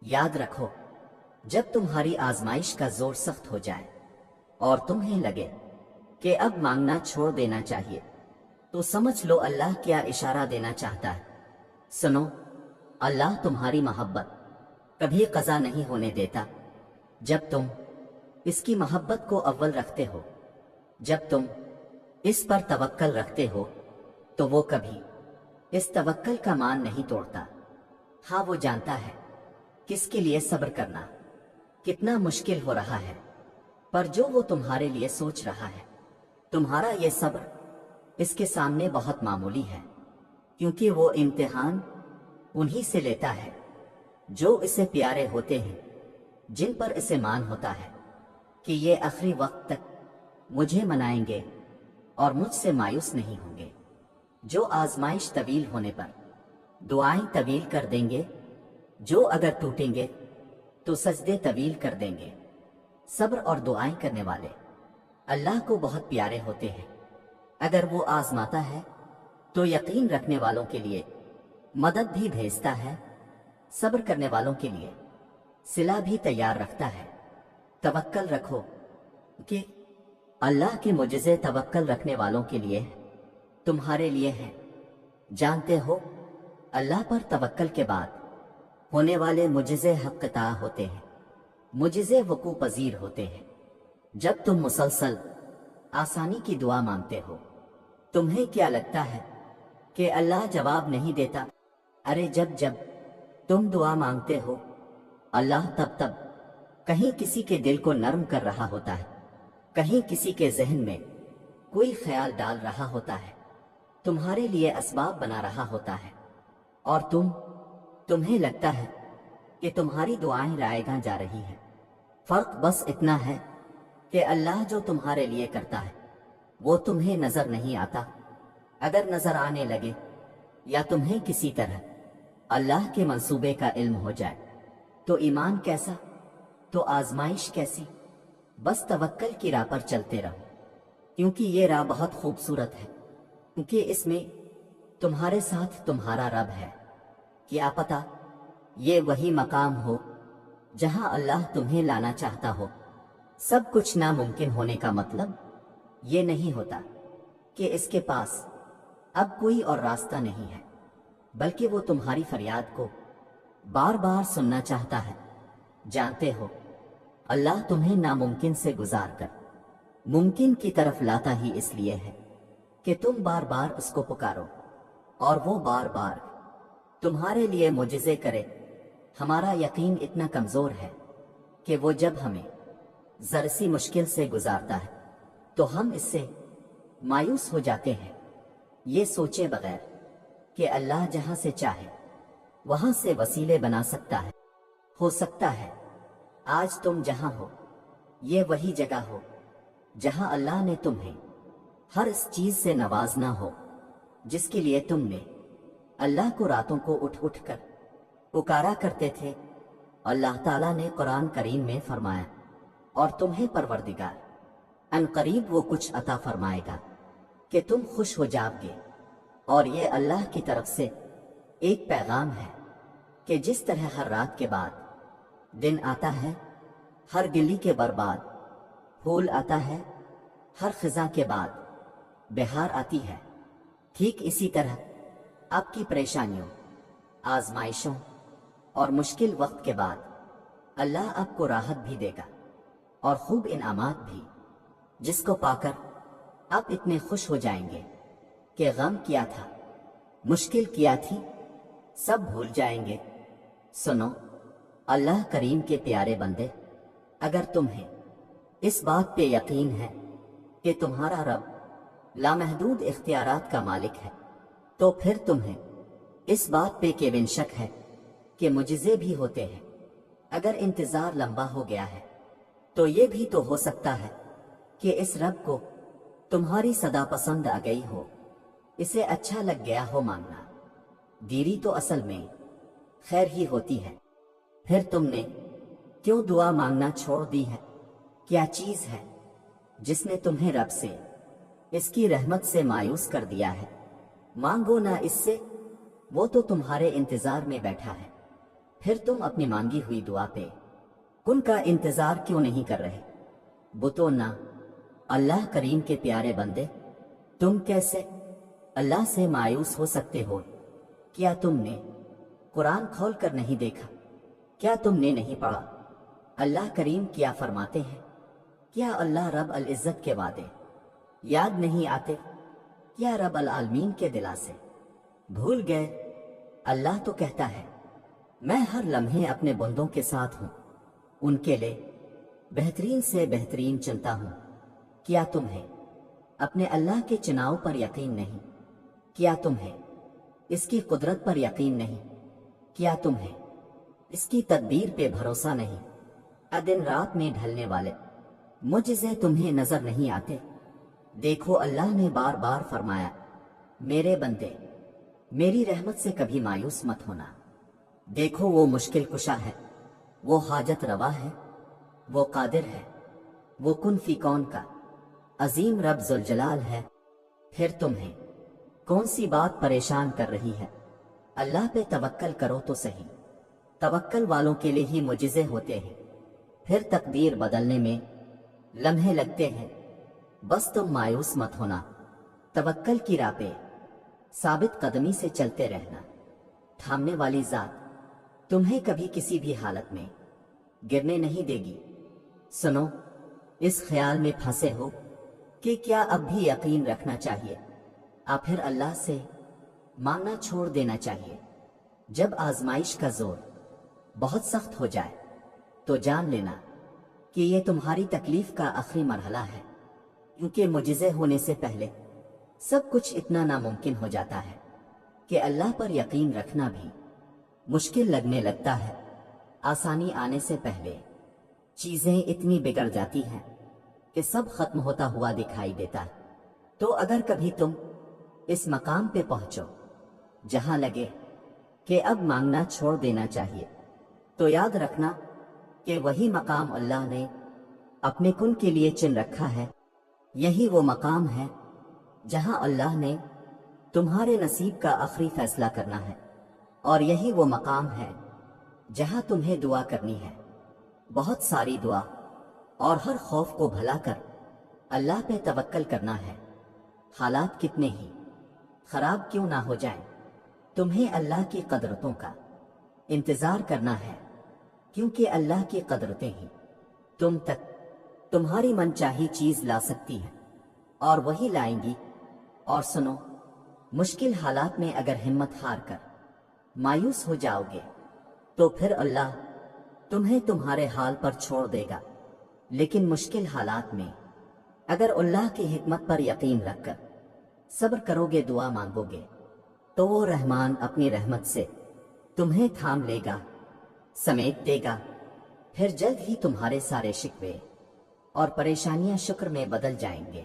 याद रखो, जब तुम्हारी आजमाइश का जोर सख्त हो जाए और तुम्हें लगे कि अब मांगना छोड़ देना चाहिए, तो समझ लो अल्लाह क्या इशारा देना चाहता है। सुनो, अल्लाह तुम्हारी मोहब्बत कभी कज़ा नहीं होने देता। जब तुम इसकी मोहब्बत को अव्वल रखते हो, जब तुम इस पर तवक्कल रखते हो, तो वो कभी इस तवक्कल का मान नहीं तोड़ता। हाँ, वो जानता है किसके लिए सब्र करना कितना मुश्किल हो रहा है, पर जो वो तुम्हारे लिए सोच रहा है, तुम्हारा ये सब्र इसके सामने बहुत मामूली है, क्योंकि वो इम्तिहान उन्हीं से लेता है जो इसे प्यारे होते हैं, जिन पर इसे मान होता है कि ये आखिरी वक्त तक मुझे मनाएंगे और मुझसे मायूस नहीं होंगे। जो आजमाइश तवील होने पर दुआएं तवील कर देंगे, जो अगर टूटेंगे तो सजदे तवील कर देंगे। सब्र और दुआएं करने वाले अल्लाह को बहुत प्यारे होते हैं। अगर वो आजमाता है तो यकीन रखने वालों के लिए मदद भी भेजता है, सब्र करने वालों के लिए सिला भी तैयार रखता है। तवक्कल रखो कि अल्लाह के मुजज़े तवक्कल रखने वालों के लिए है, तुम्हारे लिए है। जानते हो, अल्लाह पर तवक्कल के बाद होने वाले मुजज़े हक़-ए-ता होते हैं, मुजज़े वक़ू पज़ीर होते हैं। जब तुम मुसलसल आसानी की दुआ मांगते हो, तुम्हें क्या लगता है कि अल्लाह जवाब नहीं देता? अरे जब जब तुम दुआ मांगते हो, अल्लाह तब तब कहीं किसी के दिल को नरम कर रहा होता है, कहीं किसी के जहन में कोई ख्याल डाल रहा होता है, तुम्हारे लिए असबाब बना रहा होता है, और तुम्हें लगता है कि तुम्हारी दुआएं रायगां जा रही हैं। फर्क बस इतना है कि अल्लाह जो तुम्हारे लिए करता है वो तुम्हें नजर नहीं आता। अगर नजर आने लगे या तुम्हें किसी तरह अल्लाह के मंसूबे का इल्म हो जाए, तो ईमान कैसा, तो आजमाइश कैसी। बस तवक्कल की राह पर चलते रहो, क्योंकि ये राह बहुत खूबसूरत है, क्योंकि इसमें तुम्हारे साथ तुम्हारा रब है। क्या पता ये वही मकाम हो जहां अल्लाह तुम्हें लाना चाहता हो। सब कुछ नामुमकिन होने का मतलब ये नहीं होता कि इसके पास अब कोई और रास्ता नहीं है, बल्कि वो तुम्हारी फरियाद को बार बार सुनना चाहता है। जानते हो, अल्लाह तुम्हें नामुमकिन से गुजार कर मुमकिन की तरफ लाता ही इसलिए है कि तुम बार बार उसको पुकारो और वो बार बार तुम्हारे लिए मुजज़े करे। हमारा यकीन इतना कमजोर है कि वो जब हमें जरा सी मुश्किल से गुजारता है तो हम इससे मायूस हो जाते हैं, ये सोचे बगैर कि अल्लाह जहां से चाहे वहां से वसीले बना सकता है। हो सकता है आज तुम जहां हो ये वही जगह हो जहां अल्लाह ने तुम्हें हर इस चीज से नवाजना हो जिसके लिए तुमने अल्लाह को रातों को उठ उठ कर पुकारा करते थे। अल्लाह ताला ने कुरान करीम में फरमाया, और तुम्हें परवरदिगार अनकरीब वो कुछ अता फरमाएगा कि तुम खुश हो जाओगे। और ये अल्लाह की तरफ से एक पैगाम है कि जिस तरह हर रात के बाद दिन आता है, हर गिली के बर्बाद फूल आता है, हर खिजा के बाद बहार आती है, ठीक इसी तरह आपकी परेशानियों, आजमाइशों और मुश्किल वक्त के बाद अल्लाह आपको राहत भी देगा और खूब इनामात भी, जिसको पाकर आप इतने खुश हो जाएंगे कि गम किया था, मुश्किल किया थी, सब भूल जाएंगे। सुनो, अल्लाह करीम के प्यारे बंदे, अगर तुम्हें इस बात पे यकीन है कि तुम्हारा रब लामहदूद इख्तियारात का मालिक है, तो फिर तुम्हें इस बात पे केविन शक है कि मुजज़े भी होते हैं। अगर इंतजार लंबा हो गया है तो ये भी तो हो सकता है कि इस रब को तुम्हारी सदा पसंद आ गई हो, इसे अच्छा लग गया हो मांगना। देरी तो असल में खैर ही होती है। फिर तुमने क्यों दुआ मांगना छोड़ दी है? क्या चीज है जिसने तुम्हें रब से, इसकी रहमत से मायूस कर दिया है? मांगो ना इससे, वो तो तुम्हारे इंतजार में बैठा है। پھر تم اپنی مانگی ہوئی دعا پہ کن کا انتظار کیوں نہیں کر رہے؟ بتو نہ اللہ کریم کے پیارے بندے، تم کیسے اللہ سے مایوس ہو سکتے ہو؟ کیا تم نے قرآن کھول کر نہیں دیکھا؟ کیا تم نے نہیں پڑھا؟ اللہ کریم کیا فرماتے ہیں؟ کیا اللہ رب العزت کے وعدے یاد نہیں آتے؟ کیا رب العالمین کے دلاسے بھول گئے؟ اللہ تو کہتا ہے میں ہر لمحے اپنے بندوں کے ساتھ ہوں، ان کے لیے بہترین سے بہترین چنتا ہوں۔ کیا تمہیں اپنے اللہ کے چناؤ پر یقین نہیں؟ کیا تمہیں اس کی قدرت پر یقین نہیں؟ کیا تمہیں اس کی تدبیر پہ بھروسہ نہیں؟ دن رات میں ڈھلنے والے معجزے تمہیں نظر نہیں آتے؟ دیکھو اللہ نے بار بار فرمایا میرے بندے میری رحمت سے کبھی مایوس مت ہونا۔ دیکھو وہ مشکل کشا ہے، وہ حاجت روا ہے، وہ قادر ہے، وہ کن فی کون کا عظیم رب ذوالجلال ہے۔ پھر تمہیں کون سی بات پریشان کر رہی ہے؟ اللہ پہ توکل کرو تو صحیح، توکل والوں کے لیے ہی معجزے ہوتے ہیں۔ پھر تقدیر بدلنے میں لمحے لگتے ہیں، بس تم مایوس مت ہونا، توکل کی راہ پہ ثابت قدمی سے چلتے رہنا۔ تھامنے والی ذات تمہیں کبھی کسی بھی حالت میں گرنے نہیں دے گی۔ سنو، اس خیال میں پھنسے ہو کہ کیا اب بھی یقین رکھنا چاہیے، پھر اللہ سے مانگنا چھوڑ دینا چاہیے؟ جب آزمائش کا زور بہت سخت ہو جائے تو جان لینا کہ یہ تمہاری تکلیف کا آخری مرحلہ ہے، کیونکہ معجزے ہونے سے پہلے سب کچھ اتنا ناممکن ہو جاتا ہے کہ اللہ پر یقین رکھنا بھی مشکل لگنے لگتا ہے۔ آسانی آنے سے پہلے چیزیں اتنی بگڑ جاتی ہیں کہ سب ختم ہوتا ہوا دکھائی دیتا ہے۔ تو اگر کبھی تم اس مقام پہ پہنچو جہاں لگے کہ اب مانگنا چھوڑ دینا چاہیے، تو یاد رکھنا کہ وہی مقام اللہ نے اپنے کن کے لیے چن رکھا ہے۔ یہی وہ مقام ہے جہاں اللہ نے تمہارے نصیب کا آخری فیصلہ کرنا ہے، اور یہی وہ مقام ہے جہاں تمہیں دعا کرنی ہے، بہت ساری دعا، اور ہر خوف کو بھلا کر اللہ پہ توکل کرنا ہے۔ حالات کتنے ہی خراب کیوں نہ ہو جائیں، تمہیں اللہ کی قدرتوں کا انتظار کرنا ہے، کیونکہ اللہ کی قدرتیں ہی تم تک تمہاری من چاہی چیز لا سکتی ہیں، اور وہی لائیں گی۔ اور سنو، مشکل حالات میں اگر ہمت ہار کر مایوس ہو جاؤ گے تو پھر اللہ تمہیں تمہارے حال پر چھوڑ دے گا، لیکن مشکل حالات میں اگر اللہ کی حکمت پر یقین رکھ کر صبر کرو گے، دعا مانگو گے، تو وہ رحمان اپنی رحمت سے تمہیں تھام لے گا، سمیٹ دے گا۔ پھر جلد ہی تمہارے سارے شکوے اور پریشانیاں شکر میں بدل جائیں گے۔